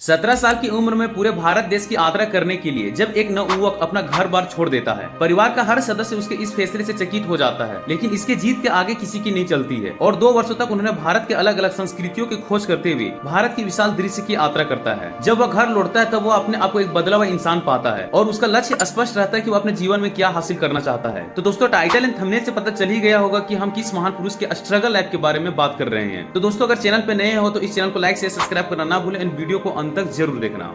17 साल की उम्र में पूरे भारत देश की यात्रा करने के लिए जब एक नवयुवक अपना घर बार छोड़ देता है, परिवार का हर सदस्य उसके इस फैसले से चकित हो जाता है, लेकिन इसके जीत के आगे किसी की नहीं चलती है। और 2 वर्षों तक उन्होंने भारत के अलग अलग संस्कृतियों की खोज करते हुए भारत की विशाल दृश्य की यात्रा करता है। जब वह घर लौटता है तब वो अपने आप को एक बदला हुआ इंसान पाता है और उसका लक्ष्य स्पष्ट रहता है कि वो अपने जीवन में क्या हासिल करना चाहता है। तो दोस्तों, टाइटल एंड थंबनेल से पता चल ही गया होगा कि हम किस महान पुरुष के स्ट्रगल लाइफ के बारे में बात कर रहे हैं। तो दोस्तों, अगर चैनल पे नए हो तो इस चैनल को लाइक से सब्सक्राइब करना ना भूलें एंड वीडियो को अंत तक जरूर देखना।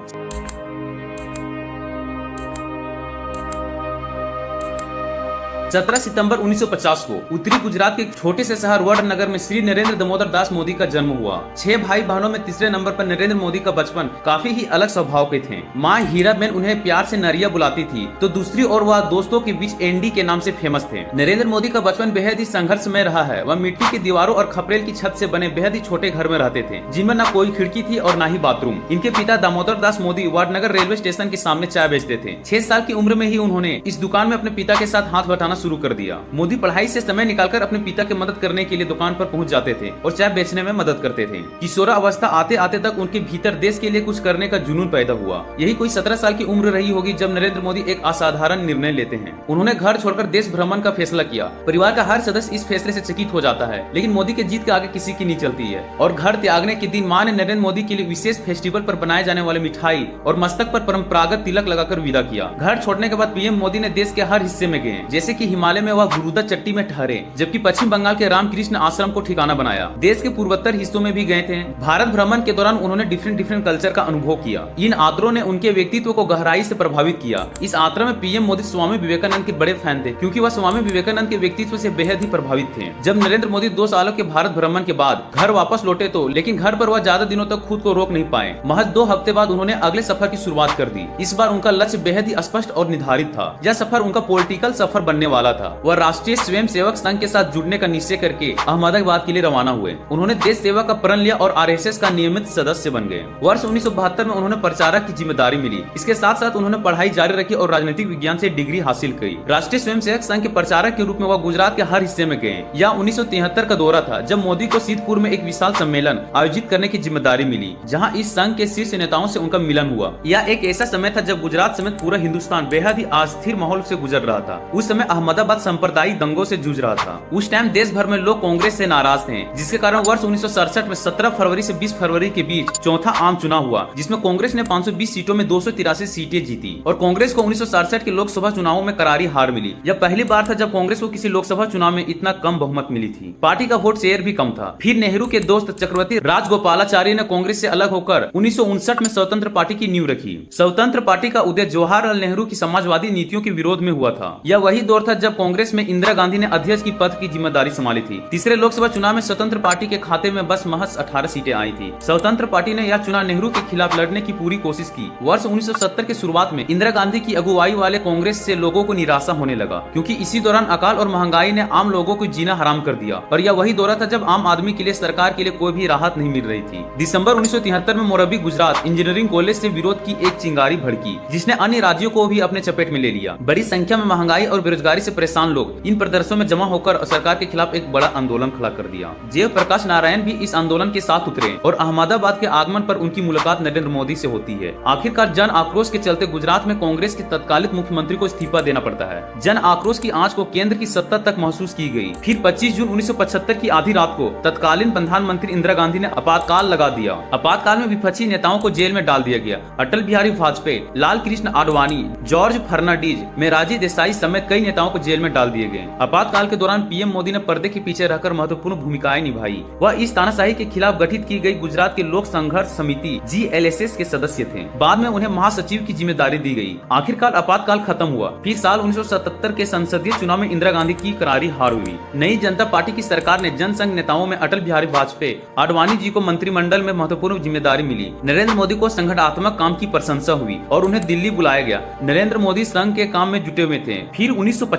17 सितंबर 1950 को उत्तरी गुजरात के एक छोटे से शहर वडनगर में श्री नरेंद्र दामोदर दास मोदी का जन्म हुआ। 6 भाई बहनों में तीसरे नंबर पर नरेंद्र मोदी का बचपन काफी ही अलग स्वभाव के थे। माँ हीराबेन उन्हें प्यार से नरिया बुलाती थी, तो दूसरी ओर वह दोस्तों के बीच एनडी के नाम से फेमस थे। नरेंद्र मोदी का बचपन बेहद ही संघर्षमय रहा है। वह मिट्टी की दीवारों और खपरेल की छत से बने बेहद ही छोटे घर में रहते थे, जिनमें न कोई खिड़की थी और न ही बाथरूम। इनके पिता दामोदर दास मोदी वडनगर रेलवे स्टेशन के सामने चाय बेचते थे। 6 साल की उम्र में ही उन्होंने इस दुकान में अपने पिता के साथ हाथ बटाना शुरू कर दिया। मोदी पढ़ाई से समय निकालकर अपने पिता की मदद करने के लिए दुकान पर पहुंच जाते थे और चाय बेचने में मदद करते थे। किशोरावस्था आते आते तक उनके भीतर देश के लिए कुछ करने का जुनून पैदा हुआ। यही कोई 17 साल की उम्र रही होगी जब नरेंद्र मोदी एक असाधारण निर्णय लेते हैं। उन्होंने घर छोड़कर देश भ्रमण का फैसला किया। परिवार का हर सदस्य इस फैसले से चकित हो जाता है, लेकिन मोदी के जीत के आगे किसी की नहीं चलती है। और घर त्यागने के दिन मां ने नरेंद्र मोदी के लिए विशेष फेस्टिवल पर बनाए जाने वाले मिठाई और मस्तक पर परंपरागत तिलक लगाकर विदा किया। घर छोड़ने के बाद पीएम मोदी ने देश के हर हिस्से में गए, जैसे कि हिमालय में वह गुरुदा चट्टी में ठहरे, जबकि पश्चिम बंगाल के रामकृष्ण आश्रम को ठिकाना बनाया। देश के पूर्वोत्तर हिस्सों में भी गए थे। भारत भ्रमण के दौरान उन्होंने डिफरेंट कल्चर का अनुभव किया। इन यात्राओं ने उनके व्यक्तित्व को गहराई से प्रभावित किया। इस यात्रा में पीएम मोदी स्वामी विवेकानंद के बड़े फैन थे, क्योंकि वह स्वामी विवेकानंद के व्यक्तित्व से बेहद ही प्रभावित थे। जब नरेंद्र मोदी 2 सालों के भारत भ्रमण के बाद घर वापस लौटे तो लेकिन घर पर वह ज्यादा दिनों तक खुद को रोक नहीं पाए। महज 2 हफ्ते बाद उन्होंने अगले सफर की शुरुआत कर दी। इस बार उनका लक्ष्य बेहद ही स्पष्ट और निर्धारित था। यह सफर उनका पॉलिटिकल सफर बनने वाला था। वह राष्ट्रीय स्वयं सेवक संघ के साथ जुड़ने का निश्चय करके अहमदाबाद के लिए रवाना हुए। उन्होंने देश सेवा का प्रण लिया और आरएसएस का नियमित सदस्य बन गए। वर्ष 1972 में उन्होंने प्रचारक की जिम्मेदारी मिली। इसके साथ साथ उन्होंने पढ़ाई जारी रखी और राजनीतिक विज्ञान से डिग्री हासिल की। राष्ट्रीय स्वयंसेवक संघ के प्रचारक के रूप में वह गुजरात के हर हिस्से में गए। यह 1973 का दौरा था जब मोदी को सीतपुर में एक विशाल सम्मेलन आयोजित करने की जिम्मेदारी मिली, जहाँ इस संघ के शीर्ष नेताओं से उनका मिलन हुआ। यह एक ऐसा समय था जब गुजरात समेत पूरा हिंदुस्तान बेहद ही अस्थिर माहौल से गुजर रहा था। उस समय अहमदाबाद सांप्रदायिक दंगों से जूझ रहा था। उस टाइम देश भर में लोग कांग्रेस से नाराज थे, जिसके कारण वर्ष 1967 में 17 फरवरी से 20 फरवरी के बीच चौथा आम चुनाव हुआ, जिसमें कांग्रेस ने 520 सीटों में 283 सीटें जीती और कांग्रेस को 1967 के लोकसभा चुनावों में करारी हार मिली। यह पहली बार था जब कांग्रेस को किसी लोकसभा चुनाव में इतना कम बहुमत मिली थी। पार्टी का वोट शेयर भी कम था। फिर नेहरू के दोस्त चक्रवर्ती राजगोपालाचारी ने कांग्रेस से अलग होकर 1959 में स्वतंत्र पार्टी की नींव रखी। स्वतंत्र पार्टी का उदय जवाहरलाल नेहरू की समाजवादी नीतियों के विरोध में हुआ था। यह वही दौर था जब कांग्रेस में इंदिरा गांधी ने अध्यक्ष की पद की जिम्मेदारी संभाली थी। तीसरे लोकसभा चुनाव में स्वतंत्र पार्टी के खाते में बस महज 18 सीटें आई थी। स्वतंत्र पार्टी ने यह चुनाव नेहरू के खिलाफ लड़ने की पूरी कोशिश की। वर्ष 1970 के शुरुआत में इंदिरा गांधी की अगुवाई वाले कांग्रेस से लोगों को निराशा होने लगा, क्योंकि इसी दौरान अकाल और महंगाई ने आम लोगों को जीना हराम कर दिया। और यह वही दौरा था जब आम आदमी के लिए सरकार के लिए कोई भी राहत नहीं मिल रही थी। दिसंबर 1973 में मोरबी गुजरात इंजीनियरिंग कॉलेज से विरोध की एक चिंगारी भड़की, जिसने अन्य राज्यों को भी अपने चपेट में ले लिया। बड़ी संख्या में महंगाई और बेरोजगारी से परेशान लोग इन प्रदर्शनों में जमा होकर सरकार के खिलाफ एक बड़ा आंदोलन खड़ा कर दिया। जयप्रकाश नारायण भी इस आंदोलन के साथ उतरे और अहमदाबाद के आगमन पर उनकी मुलाकात नरेंद्र मोदी से होती है। आखिरकार जन आक्रोश के चलते गुजरात में कांग्रेस के तत्कालीन मुख्यमंत्री को इस्तीफा देना पड़ता है। जन आक्रोश की आंच को केंद्र की सत्ता तक महसूस की गई। फिर 25 जून 1975 की आधी रात को तत्कालीन प्रधानमंत्री इंदिरा गांधी ने आपातकाल लगा दिया। आपातकाल में विपक्षी नेताओं को जेल में डाल दिया गया। अटल बिहारी वाजपेयी, लाल कृष्ण आडवाणी, जॉर्ज फर्नांडीज, मोरारजी देसाई समेत कई नेताओं को जेल में डाल दिए गए। आपातकाल के दौरान पीएम मोदी ने पर्दे के पीछे रहकर महत्वपूर्ण भूमिकाएं निभाई। वह इस तानाशाही के खिलाफ गठित की गई गुजरात के लोक संघर्ष समिति GLSS के सदस्य थे। बाद में उन्हें महासचिव की जिम्मेदारी दी गई। आखिरकार आपातकाल खत्म हुआ। फिर साल 1977 के संसदीय चुनाव में इंदिरा गांधी की करारी हार हुई। नई जनता पार्टी की सरकार ने जनसंघ नेताओं में अटल बिहारी वाजपेयी, आडवाणी जी को मंत्रिमंडल में महत्वपूर्ण जिम्मेदारी मिली। नरेंद्र मोदी को संगठनात्मक काम की प्रशंसा हुई और उन्हें दिल्ली बुलाया गया। नरेंद्र मोदी संघ के काम में जुटे हुए थे। फिर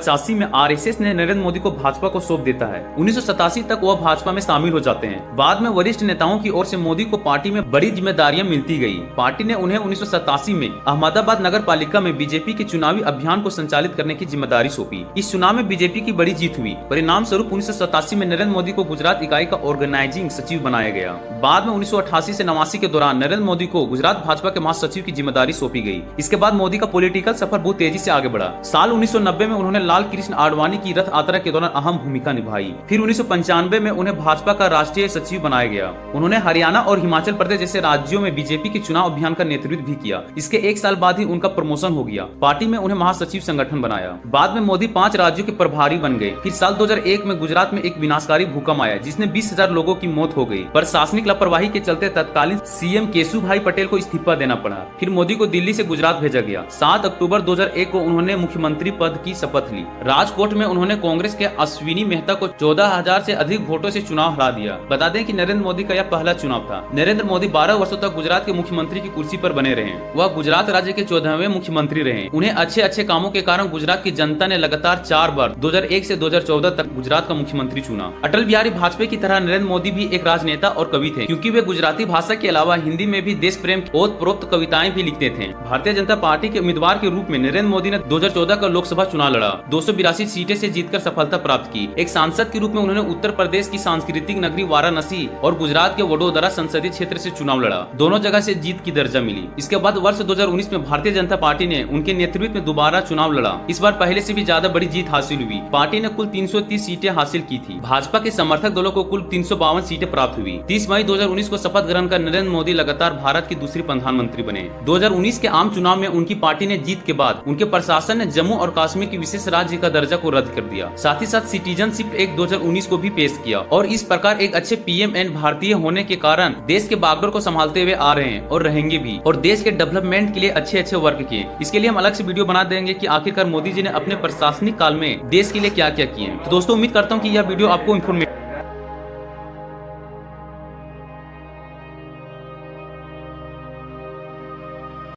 1985 में आरएसएस ने नरेंद्र मोदी को भाजपा को सौंप देता है। 1987 तक वह भाजपा में शामिल हो जाते हैं। बाद में वरिष्ठ नेताओं की ओर से मोदी को पार्टी में बड़ी जिम्मेदारियां मिलती गई। पार्टी ने उन्हें 1987 में अहमदाबाद नगर पालिका में बीजेपी के चुनावी अभियान को संचालित करने की जिम्मेदारी सौंपी। इस चुनाव में बीजेपी की बड़ी जीत हुई। परिणाम स्वरूप 1987 में नरेंद्र मोदी को गुजरात इकाई का ऑर्गेनाइजिंग सचिव बनाया गया। बाद में 1988 से 89 के दौरान नरेंद्र मोदी को गुजरात भाजपा के महासचिव की जिम्मेदारी सौंपी गई। इसके बाद मोदी का पॉलिटिकल सफर बहुत तेजी से आगे बढ़ा। साल 1990 में उन्होंने लाल कृष्ण आडवाणी की रथ यात्रा के दौरान अहम भूमिका निभाई। फिर 1995 में उन्हें भाजपा का राष्ट्रीय सचिव बनाया गया। उन्होंने हरियाणा और हिमाचल प्रदेश जैसे राज्यों में बीजेपी के चुनाव अभियान का नेतृत्व भी किया। इसके एक साल बाद ही उनका प्रमोशन हो गया। पार्टी में उन्हें महासचिव संगठन बनाया। बाद में मोदी 5 राज्यों के प्रभारी बन गए। फिर साल 2001 में गुजरात में एक विनाशकारी भूकंप आया जिसने 20,000 लोगों की मौत हो गई। प्रशासनिक लापरवाही के चलते तत्कालीन सीएम केशुभाई पटेल को इस्तीफा देना पड़ा। फिर मोदी को दिल्ली से गुजरात भेजा गया। 7 अक्टूबर 2001 को उन्होंने मुख्यमंत्री पद की शपथ ली। राजकोट में उन्होंने कांग्रेस के अश्विनी मेहता को 14,000 से अधिक वोटों से चुनाव हरा दिया। बता दें कि नरेंद्र मोदी का यह पहला चुनाव था। नरेंद्र मोदी 12 वर्षों तक गुजरात के मुख्यमंत्री की कुर्सी पर बने रहे। वह गुजरात राज्य के 14वें मुख्यमंत्री रहे। उन्हें अच्छे कामों के कारण गुजरात की जनता ने लगातार 4 बार 2001 से 2014 तक गुजरात का मुख्यमंत्री चुना। अटल बिहारी वाजपेयी की तरह नरेंद्र मोदी भी एक राजनेता और कवि थे, क्योंकि वे गुजराती भाषा के अलावा हिंदी में भी देश प्रेम ओतप्रोक्त कविताएं भी लिखते थे। भारतीय जनता पार्टी के उम्मीदवार के रूप में नरेंद्र मोदी ने 2014 का लोकसभा चुनाव लड़ा। 282 सीटें से जीतकर सफलता प्राप्त की। एक सांसद के रूप में उन्होंने उत्तर प्रदेश की सांस्कृतिक नगरी वाराणसी और गुजरात के वडोदरा संसदीय क्षेत्र से चुनाव लड़ा। दोनों जगह से जीत की दर्जा मिली। इसके बाद वर्ष 2019 में भारतीय जनता पार्टी ने उनके नेतृत्व में दोबारा चुनाव लड़ा। इस बार पहले से भी ज्यादा बड़ी जीत हासिल हुई। पार्टी ने कुल 330 सीटें हासिल की थी। भाजपा के समर्थक दलों को कुल 352 सीटें प्राप्त हुई। 30 मई 2019 को शपथ ग्रहण कर नरेंद्र मोदी लगातार भारत की दूसरी प्रधानमंत्री बने। 2019 के आम चुनाव में उनकी पार्टी ने जीत के बाद उनके प्रशासन ने जम्मू और कश्मीर की विशेष राज्य का दर्जा को रद्द कर दिया। साथ ही साथ सिटीजनशिप एक्ट 2019 को भी पेश किया और इस प्रकार एक अच्छे पीएमएन भारतीय होने के कारण देश के बागडोर को संभालते हुए आ रहे हैं और रहेंगे भी, और देश के डेवलपमेंट के लिए अच्छे वर्क किए। इसके लिए हम अलग से वीडियो बना देंगे कि आखिरकार मोदी जी ने अपने प्रशासनिक काल में देश के लिए क्या क्या किए। तो दोस्तों, उम्मीद करता हूँ कि यह वीडियो आपको इन्फॉर्मेटिव